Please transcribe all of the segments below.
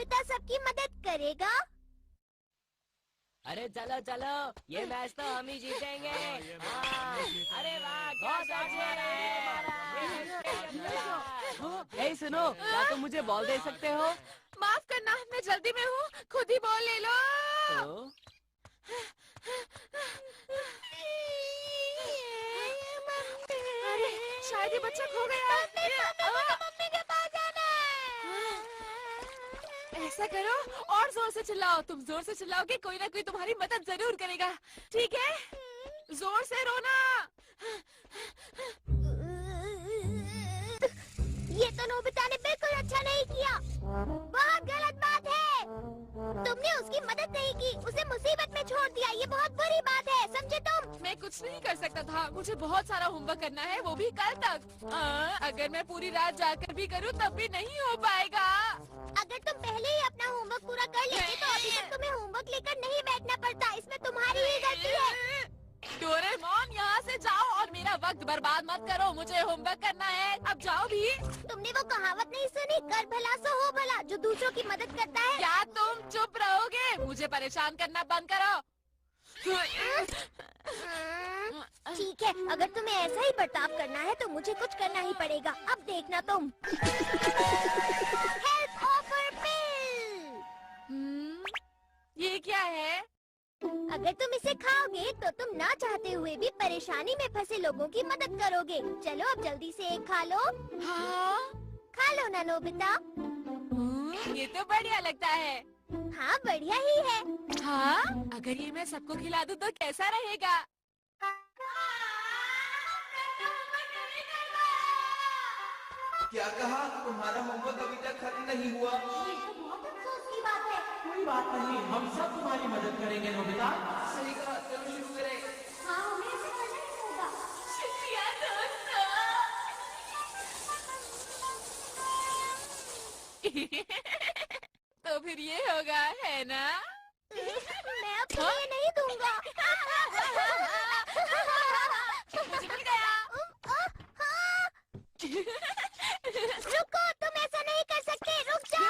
Nobita सबकी मदद करेगा। अरे चलो चलो, ये मैच तो हम ही जीतेंगे। अरे वाह, क्या शॉट मारा है। ए सुनो, क्या तुम मुझे बॉल दे सकते हो? माफ करना, मैं जल्दी में हूँ, खुद ही बॉल ले लो। अरे शायद ये बच्चा खो गया। मम्मी के पास जाना है। ऐसा करो, और जोर से चिल्लाओ। तुम जोर से चिल्लाओगे, कोई ना कोई तुम्हारी मदद जरूर करेगा। ठीक है, जोर से रोना। ये तो नोबिता ने बिल्कुल अच्छा नहीं किया। बहुत गलत बात है। तुमने उसकी मदद नहीं की, उसे मुसीबत में छोड़ दिया। ये बहुत बुरी बात है, समझे तुम? मैं कुछ नहीं कर सकता था, मुझे बहुत सारा होमवर्क करना है, वो भी कल तक। अगर मैं पूरी रात जाकर भी करूँ तब भी नहीं हो पाएगा। अगर तुम पहले ही अपना होमवर्क पूरा कर लेते तो अभी तक तुम्हें होमवर्क लेकर नहीं बैठना पड़ता। इसमें तुम्हारी ही गलती है। डोरेमोन, यहाँ से जाओ और मेरा वक्त बर्बाद मत करो। मुझे होमवर्क करना है, अब जाओ भी। तुमने वो कहावत नहीं सुनी, कर भला सो हो भला। जो दूसरों की मदद करता है। क्या तुम चुप रहोगे? मुझे परेशान करना बंद करो। ठीक है, अगर तुम्हें ऐसा ही बर्ताव करना है तो मुझे कुछ करना ही पड़ेगा। अब देखना तुम। हेल्प ऑफर पिल। ये क्या है? अगर तुम इसे खाओगे तो तुम ना चाहते हुए भी परेशानी में फंसे लोगों की मदद करोगे। चलो अब जल्दी से एक खा लो। हाँ? खा लो ना नोबिता। ये तो बढ़िया लगता है। हाँ, बढ़िया ही है। हाँ? अगर ये मैं सबको खिला दूँ तो कैसा रहेगा? क्या कहा? तुम्हारा होमवर्क अभी तक खत्म नहीं हुआ? ये तो बहुत अफसोस की बात है। कोई बात नहीं, हम सब तुम्हारी मदद करेंगे नोबिता। सही कहा, चलो शुरू करें। हाँ, हमें इसे करना ही होगा। शुक्रिया दोस्तों। तो फिर ये होगा, है ना? मैं अब तुम्हें नहीं दूंगा। मुझे मिल गया। रुको, तुम ऐसा नहीं कर सकते, रुक जाओ।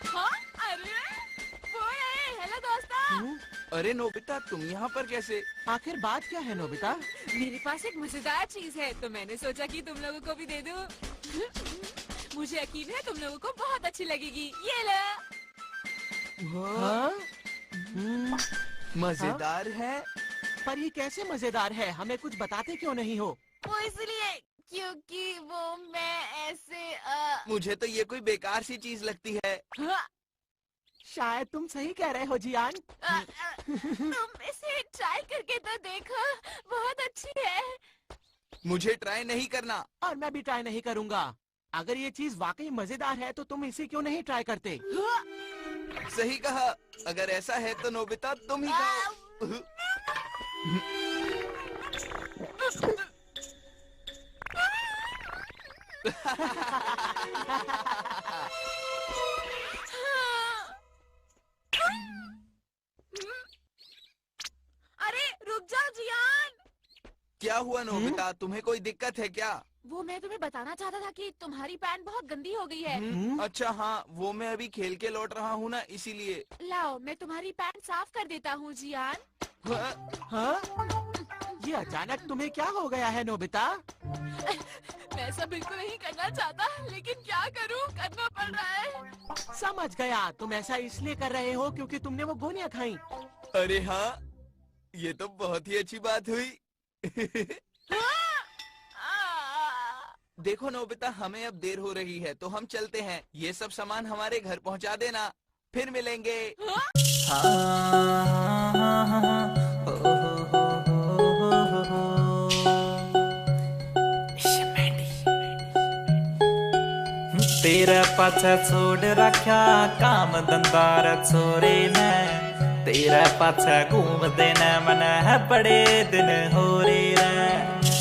हाँ? अरे वो है। हेलो दोस्तों। अरे नोबिता, तुम यहाँ पर कैसे? आखिर बात क्या है नोबिता? मेरे पास एक मजेदार चीज है, तो मैंने सोचा कि तुम लोगों को भी दे दूं। मुझे यकीन है तुम लोगों को बहुत अच्छी लगेगी। ये लो। हाँ? मजेदार है। पर ये कैसे मजेदार है? हमें कुछ बताते क्यों नहीं हो? वो इसलिए क्योंकि वो मैं ऐसे मुझे तो ये कोई बेकार सी चीज लगती है। शायद तुम सही कह रहे हो जियान। तुम इसे ट्राई करके तो देखो, बहुत अच्छी है। मुझे ट्राई नहीं करना। और मैं भी ट्राई नहीं करूँगा। अगर ये चीज वाकई मजेदार है तो तुम इसे क्यों नहीं ट्राई करते? सही कहा, अगर ऐसा है तो नोबिता तुम ही खाओ। अरे रुक जाओ जियान। क्या हुआ नोबिता, तुम्हें कोई दिक्कत है क्या? वो मैं तुम्हें बताना चाहता था कि तुम्हारी पैंट बहुत गंदी हो गई है। अच्छा हाँ, वो मैं अभी खेल के लौट रहा हूँ ना, इसीलिए। लाओ, मैं तुम्हारी पैंट साफ कर देता हूँ जियान। हाँ? ये अचानक तुम्हें क्या हो गया है नोबिता? मैं ऐसा बिल्कुल नहीं करना चाहता, लेकिन क्या करूँ, करना पड़ रहा है। समझ गया, तुम ऐसा इसलिए कर रहे हो क्योंकि तुमने वो गोलियां खाई। अरे हाँ, ये तो बहुत ही अच्छी बात हुई। देखो नोबिता, हमें अब देर हो रही है तो हम चलते हैं। ये सब सामान हमारे घर पहुंचा देना, फिर मिलेंगे। तेरा पाछा छोड़ रखा काम धंधा छोरे ने, तेरा पाछा घूम देना मन है बड़े दिन हो रे रे।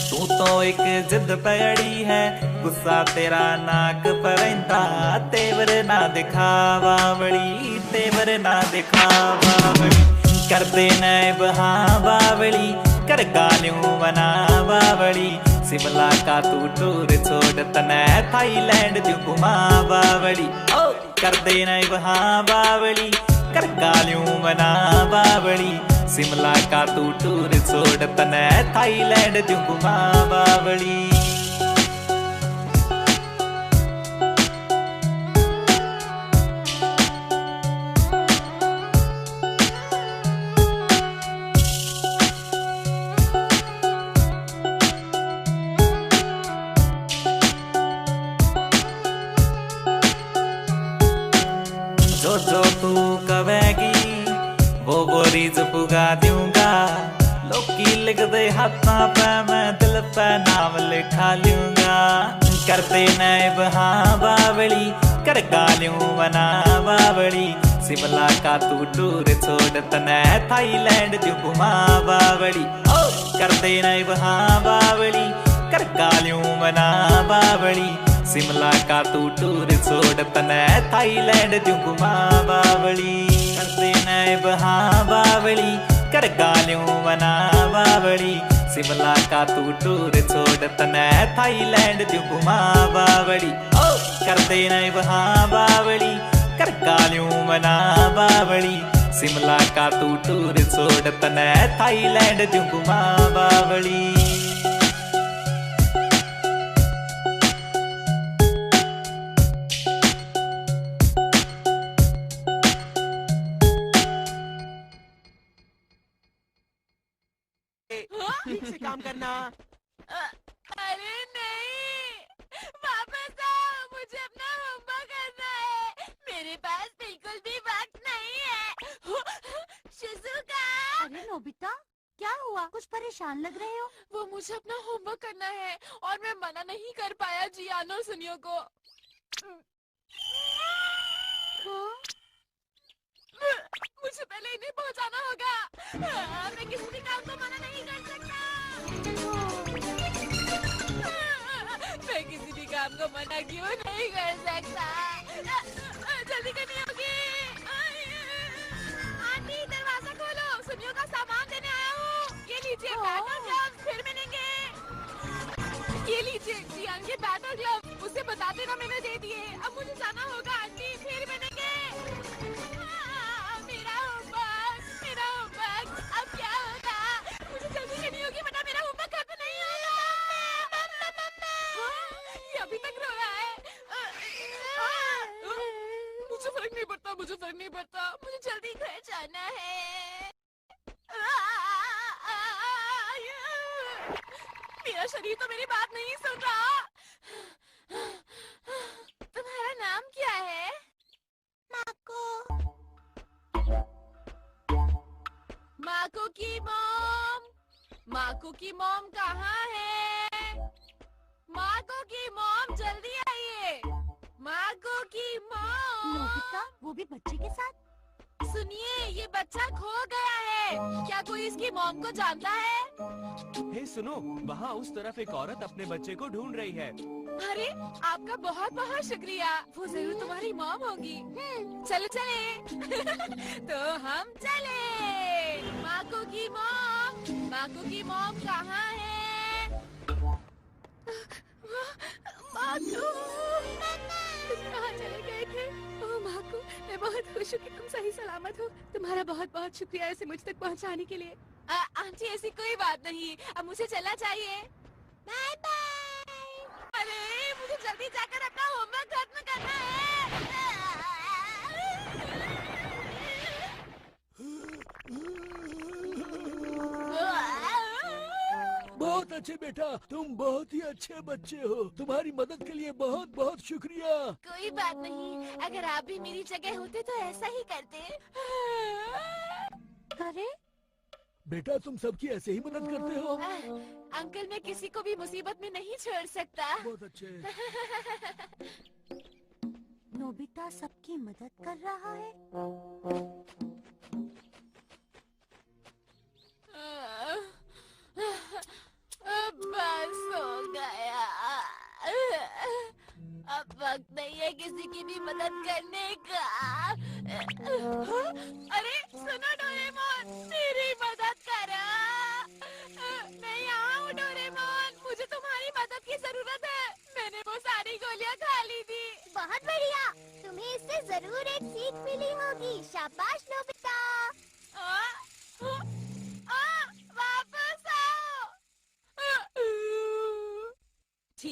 तू तो एक जिद पड़ी है, गुस्सा तेरा नाक पर रहिंदा, तेवर ना दिखावा बड़ी, तेवर ना दिखावा बड़ी। कर दे नए बहा बावली, कर गालियों बना बावली, शिमला का तू टूर छोड़ तने थाईलैंड जो घुमा बावली ओ कर देना वहाँ बावली कर गालियों मना बावली शिमला का तू टूर छोड़ तने थाईलैंड जो घुमा बावली जो जो तू कवेगी वो रीज पुगा दूंगा लोकी लिख दे हाथा पे मैं दिल पे नाम लिखा लूंगा करते नैब हाँ बावली कर गालियों बना बावली शिमला का तू टूर छोड़ तने थाईलैंड जो घुमा बावली ओ करते नैब हाँ बावली कर गालियों बना बावली शिमला का तू टूर छोड़ तने थाईलैंड जो घुमा बावली करते नैब हाँ बावली कर गालियों बना बावली शिमला का तू टूर छोड़ तने थाईलैंड जो घुमा बावली ओ करते नैब हाँ बावली कर गालियों बना बावली शिमला का तू टूर छोड़ तने थाईलैंड जो घुमा बावली ठीक से काम करना। अरे नहीं, वापस आओ, मुझे अपना होमवर्क करना है। मेरे पास बिल्कुल भी वक्त नहीं है। शिज़ुका। अरे नोबिता, क्या हुआ? कुछ परेशान लग रहे हो? वो मुझे अपना होमवर्क करना है और मैं मना नहीं कर पाया जियान और सुनियो को। हाँ? मुझे पहले इन्हें पहुंचाना होगा। मैं किसी भी काम को मना नहीं कर सकता। मैं किसी भी काम को मना क्यों नहीं कर सकता? जल्दी करनी होगी। आंटी दरवाजा खोलो, सुनियो का सामान देने आया हूँ। ये लीजिए बैट और ग्लव्स, फिर मिलेंगे। ये लीजिए जियान के बैट और ग्लव्स, उसे बता देना मैंने दे दिए। अब मुझे जाना होगा आंटी, फिर मिलेंगे। मेरा होमवर्क अब क्या होगा? मुझे जल्दी करनी होगी वरना मेरा होमवर्क खत्म नहीं होगा। ये अभी तक रो रहा है। मुझे फर्क नहीं पड़ता, मुझे फर्क नहीं पड़ता। मुझे जल्दी घर जाना है। मेरा शरीर तो मेरी बात नहीं सुन रहा। तुम्हारा नाम क्या है? माको की मॉम। माको की मॉम कहाँ है? माको की मॉम जल्दी आइए। माको की मॉम। नोबिता, वो भी बच्चे के साथ? सुनिए, ये बच्चा खो गया है। क्या कोई इसकी मॉम को जानता है? हे सुनो, वहाँ उस तरफ एक औरत अपने बच्चे को ढूंढ रही है। अरे आपका बहुत बहुत शुक्रिया। वो जरूर तुम्हारी मॉम होगी। चलो चले। तो हम चले। माको की मॉम कहाँ है? माको, तुम कहाँ चले गए थे? ओह माको, मैं बहुत खुश हूँ कि तुम सही सलामत हो। तुम्हारा बहुत बहुत शुक्रिया इसे मुझ तक पहुँचाने के लिए। आंटी ऐसी कोई बात नहीं, अब मुझे चलना चाहिए। Bye bye. अरे मुझे जल्दी जाकर अपना होमवर्क खत्म करना है। बहुत अच्छे बेटा, तुम बहुत ही अच्छे बच्चे हो। तुम्हारी मदद के लिए बहुत बहुत शुक्रिया। कोई बात नहीं, अगर आप भी मेरी जगह होते तो ऐसा ही करते। अरे बेटा, तुम सबकी ऐसे ही मदद करते हो। अंकल, मैं किसी को भी मुसीबत में नहीं छोड़ सकता। बहुत अच्छे। नोबिता सबकी मदद कर रहा है। बस हो गया। अब वक्त नहीं है किसी की भी मदद करने का। अरे सुनो डोरेमोन, मेरी मदद करो। मैं यहाँ हूँ डोरेमोन, मुझे तुम्हारी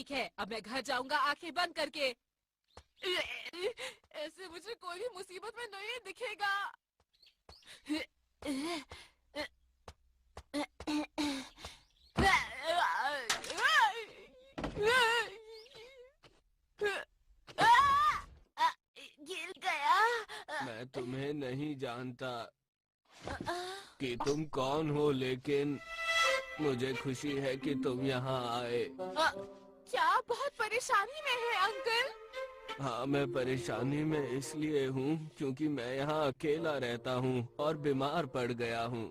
ठीक है, अब मैं घर जाऊंगा आंखें बंद करके। ऐसे मुझे कोई भी मुसीबत में नहीं दिखेगा। गिर गया। मैं तुम्हें नहीं जानता कि तुम कौन हो, लेकिन मुझे खुशी है कि तुम यहाँ आए। क्या बहुत परेशानी में है अंकल? हाँ, मैं परेशानी में इसलिए हूँ क्योंकि मैं यहाँ अकेला रहता हूँ और बीमार पड़ गया हूँ।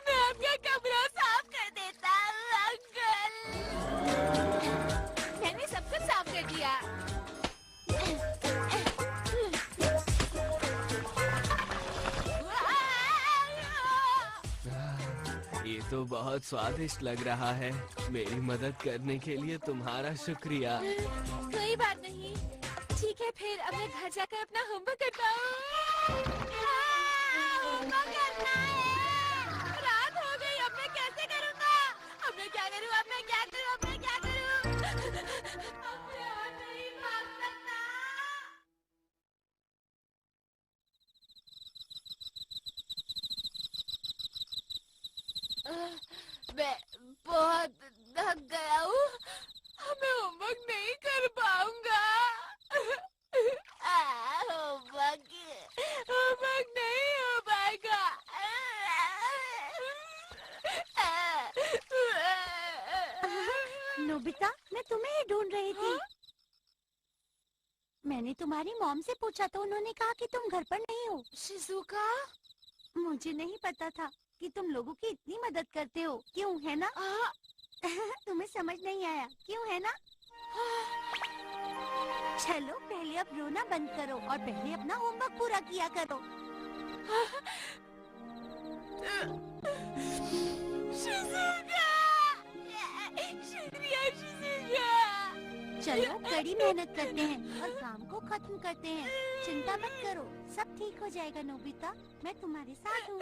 मैं आपका कमरा साफ कर देता हूँ अंकल। मैंने सब कुछ साफ कर दिया। ये तो बहुत स्वादिष्ट लग रहा है। मेरी मदद करने के लिए तुम्हारा शुक्रिया। कोई बात नहीं। ठीक है, फिर अब मैं घर जाकर अपना होमवर्क करता हूँ। होमवर्क करना है। रात हो गई, अब मैं कैसे करूँगा? अब मैं क्या करूँ? अब मैं क्या करूँ? अब मैं क्या करूँ? अब मैं और नहीं भाग सकता। मैं बहुत थक गया हूँ। मैं होमवर्क नहीं कर पाऊंगा। होमवर्क नहीं हो पाएगा। नोबिता, मैं तुम्हें ही ढूंढ रही थी। मैंने तुम्हारी मॉम से पूछा तो उन्होंने कहा कि तुम घर पर नहीं हो। शिजुका, मुझे नहीं पता था कि तुम लोगों की इतनी मदद करते हो। क्यों, है ना? तुम्हें समझ नहीं आया, क्यों, है ना? चलो पहले अब रोना बंद करो और पहले अपना होमवर्क पूरा किया करो। शिजुका, शुक्रिया शिजुका। चलो कड़ी मेहनत करते हैं और काम को खत्म करते हैं। चिंता मत करो, सब ठीक हो जाएगा नोबिता, मैं तुम्हारे साथ हूँ।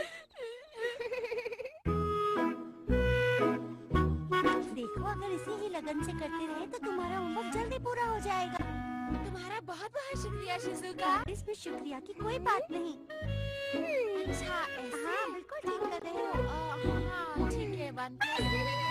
देखो, अगर इसी ही लगन से करते रहे तो तुम्हारा होमवर्क जल्दी पूरा हो जाएगा। तुम्हारा बहुत बहुत शुक्रिया शिजुका। इसमें शुक्रिया की कोई बात नहीं। अच्छा, ऐसे? हाँ, बिल्कुल ठीक कर रहे हो। हाँ, ठीक है, बनते हैं।